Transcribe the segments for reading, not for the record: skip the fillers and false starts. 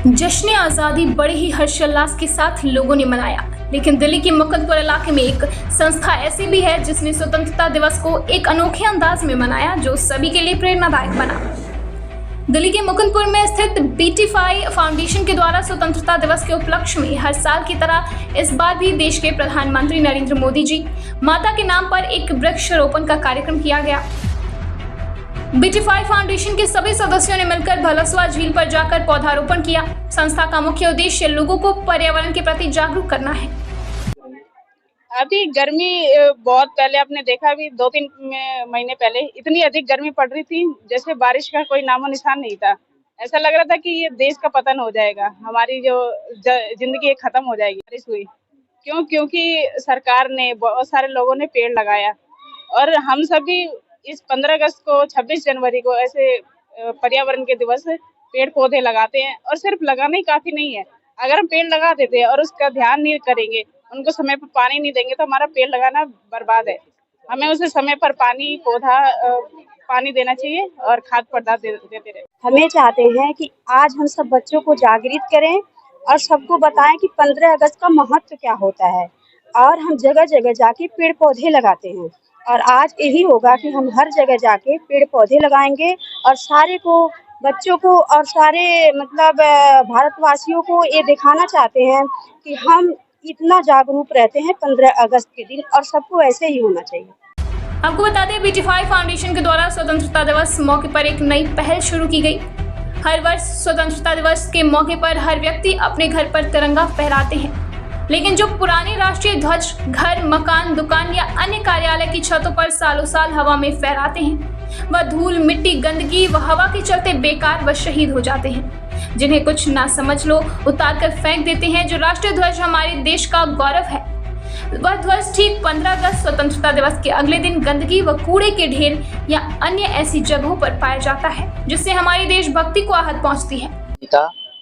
जश्न आज़ादी बड़े ही हर्षोल्लास के साथ लोगों ने मनाया, लेकिन दिल्ली के मुकुंदपुर इलाके में एक संस्था ऐसी भी है जिसने स्वतंत्रता दिवस को एक अनोखे अंदाज में मनाया जो सभी के लिए प्रेरणादायक बना। दिल्ली के मुकुंदपुर में स्थित बीटीफाई फाउंडेशन के द्वारा स्वतंत्रता दिवस के उपलक्ष्य में हर साल की तरह इस बार भी देश के प्रधानमंत्री नरेंद्र मोदी जी माता के नाम पर एक वृक्षारोपण का कार्यक्रम किया गया। बीटीफाई फाउंडेशन के सभी सदस्यों ने मिलकर भलसवा झील पर जाकर पौधारोपण किया। संस्था का मुख्य उद्देश्य लोगों को पर्यावरण के प्रति जागरूक करना है। अभी गर्मी बहुत पहले आपने देखा, भी 2-3 महीने पहले इतनी अधिक गर्मी पड़ रही थी जैसे बारिश का कोई नामो निशान नहीं था। ऐसा लग रहा था कि ये देश का पतन हो जाएगा, हमारी जो जिंदगी खत्म हो जाएगी। बारिश हुई क्योंकि सरकार ने, बहुत सारे लोगों ने पेड़ लगाया और हम सभी इस 15 अगस्त को, 26 जनवरी को ऐसे पर्यावरण के दिवस पेड़ पौधे लगाते हैं। और सिर्फ लगाना ही काफी नहीं है, अगर हम पेड़ लगा देते हैं और उसका ध्यान नहीं करेंगे, उनको समय पर पानी नहीं देंगे तो हमारा पेड़ लगाना बर्बाद है। हमें उसे समय पर पानी देना चाहिए और खाद पदार्थ देते रहे। हमें चाहते हैं कि आज हम सब बच्चों को जागृत करें और सबको बताएं कि 15 अगस्त का महत्व क्या होता है। और हम जगह जगह जाके पेड़ पौधे लगाते हैं और आज यही होगा कि हम हर जगह जाके पेड़ पौधे लगाएंगे और सारे को, बच्चों को और सारे भारतवासियों को ये दिखाना चाहते हैं कि हम इतना जागरूक रहते हैं 15 अगस्त के दिन, और सबको ऐसे ही होना चाहिए। आपको बता दें, बीटीफाई फाउंडेशन के द्वारा स्वतंत्रता दिवस मौके पर एक नई पहल शुरू की गई। हर वर्ष स्वतंत्रता दिवस के मौके पर हर व्यक्ति अपने घर पर तिरंगा फहराते हैं, लेकिन जो पुराने राष्ट्रीय ध्वज घर, मकान, दुकान या अन्य कार्यालय की छतों पर सालों साल हवा में फहराते हैं, वह धूल, मिट्टी, गंदगी व हवा के चलते बेकार व शहीद हो जाते हैं, जिन्हें कुछ ना समझ लो उतार कर फेंक देते हैं। जो राष्ट्रीय ध्वज हमारे देश का गौरव है, वह ध्वज ठीक 15 अगस्त स्वतंत्रता दिवस के अगले दिन गंदगी व कूड़े के ढेर या अन्य ऐसी जगहों पर पाया जाता है, जिससे हमारी देशभक्ति को आहत पहुंचती है।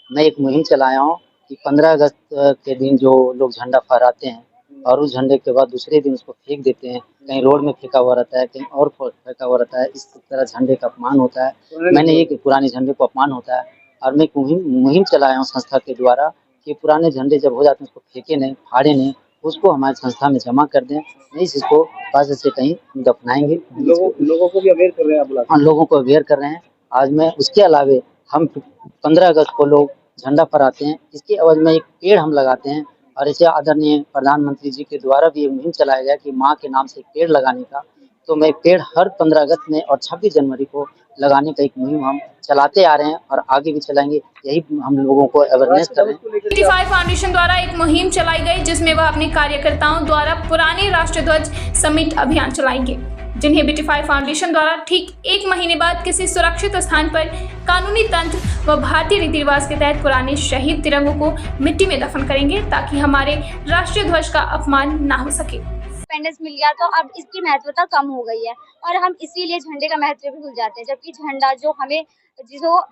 मैं एक मुहिम चलाया हूँ कि 15 अगस्त के दिन जो लोग झंडा फहराते हैं और उस झंडे के बाद दूसरे दिन उसको फेंक देते हैं, कहीं रोड में फेंका हुआ रहता है, कहीं और फेंका हुआ रहता है, इस तरह झंडे का अपमान होता है। मैंने ये पुराने झंडे को अपमान होता है और मैं मुहिम चलाया हूँ संस्था के द्वारा कि पुराने झंडे जब हो जाते हैं उसको फेंके नहीं, फाड़े नहीं, उसको हमारी संस्था में जमा कर दें, नहीं इसको पास से कहीं दफनाएंगे। लोगों को भी अवेयर कर रहे हैं आप? हाँ, लोगों को अवेयर कर रहे हैं। आज मैं उसके अलावे हम 15 अगस्त को लोग झंडा फहराते हैं, इसके एवज में एक पेड़ हम लगाते हैं। और इसे आदरणीय प्रधानमंत्री जी के द्वारा भी एक मुहिम चलाया गया कि माँ के नाम से एक पेड़ लगाने का, तो मैं पेड़ हर 15 अगस्त में और 26 जनवरी को लगाने का एक मुहिम हम चलाते आ रहे हैं और आगे भी चलाएंगे। यही हम लोगों को अवेयरनेस कर रहे हैं। बीटीफाई फाउंडेशन द्वारा एक मुहिम चलाई गई जिसमें वह अपने कार्यकर्ताओं द्वारा पुराने राष्ट्रीय ध्वज समेत अभियान चलाएंगे, जिन्हें बीटीफाई फाउंडेशन द्वारा ठीक 1 महीने बाद किसी सुरक्षित स्थान पर कानूनी तंत्र व भारतीय रीति रिवाज के तहत पुराने शहीद तिरंगों को मिट्टी में दफन करेंगे, ताकि हमारे राष्ट्रीय ध्वज का अपमान ना हो सके। इंडिपेंडेंस मिल गया तो अब इसकी महत्वता कम हो गई है और हम इसीलिए झंडे का महत्व भी भूल जाते हैं, जबकि झंडा जो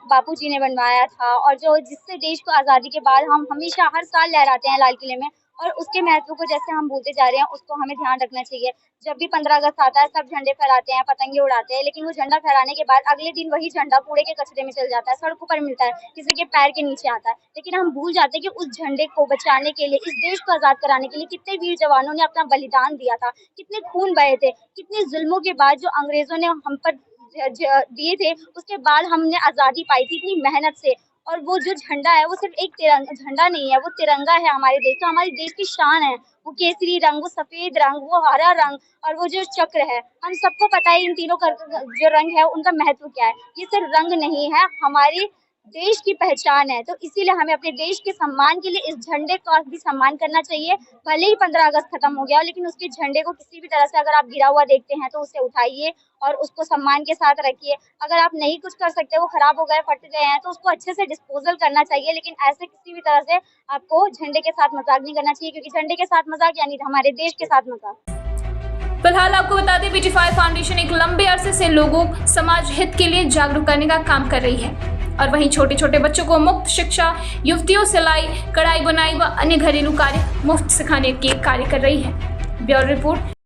बापू जी ने बनवाया था और जिससे देश को आज़ादी के बाद हम हमेशा हर साल लहराते हैं लाल किले में, और उसके महत्व को जैसे हम भूलते जा रहे हैं, उसको हमें ध्यान रखना चाहिए। जब भी 15 अगस्त आता है सब झंडे फहराते हैं, पतंगे उड़ाते हैं, लेकिन वो झंडा फहराने के बाद अगले दिन वही झंडा कूड़े के कचरे में चल जाता है, सड़कों पर मिलता है, किसी के पैर के नीचे आता है। लेकिन हम भूल जाते हैं कि उस झंडे को बचाने के लिए, इस देश को आज़ाद कराने के लिए कितने वीर जवानों ने अपना बलिदान दिया था, कितने खून बहे थे, कितने जुल्मों के बाद जो अंग्रेजों ने हम पर दिए थे, उसके बाद हमने आज़ादी पाई थी इतनी मेहनत से। और वो जो झंडा है वो सिर्फ एक झंडा नहीं है, वो तिरंगा है हमारे देश का, हमारे देश की शान है। वो केसरी रंग, वो सफेद रंग, वो हरा रंग और वो जो चक्र है, हम सबको पता है इन तीनों का जो रंग है उनका महत्व क्या है। ये सिर्फ रंग नहीं है, हमारे देश की पहचान है। तो इसीलिए हमें अपने देश के सम्मान के लिए इस झंडे का भी सम्मान करना चाहिए। भले ही 15 अगस्त खत्म हो गया, लेकिन उसके झंडे को किसी भी तरह से अगर आप गिरा हुआ देखते हैं तो उसे उठाइए और उसको सम्मान के साथ रखिए। अगर आप नहीं कुछ कर सकते, वो खराब हो गए, फट गए हैं, तो उसको अच्छे से डिस्पोजल करना चाहिए, लेकिन ऐसे किसी भी तरह से आपको झंडे के साथ मजाक नहीं करना चाहिए, क्योंकि झंडे के साथ मजाक यानी हमारे देश के साथ मजाक। फिलहाल आपको बता दें, बीटीफाई फाउंडेशन एक लंबे अरसे से लोगों समाज हित के लिए जागरूक करने का काम कर रही है, और वहीं छोटे छोटे बच्चों को मुफ्त शिक्षा, युवतियों सिलाई, कढ़ाई बुनाई व अन्य घरेलू कार्य मुफ्त सिखाने के कार्य कर रही है। Bureau report.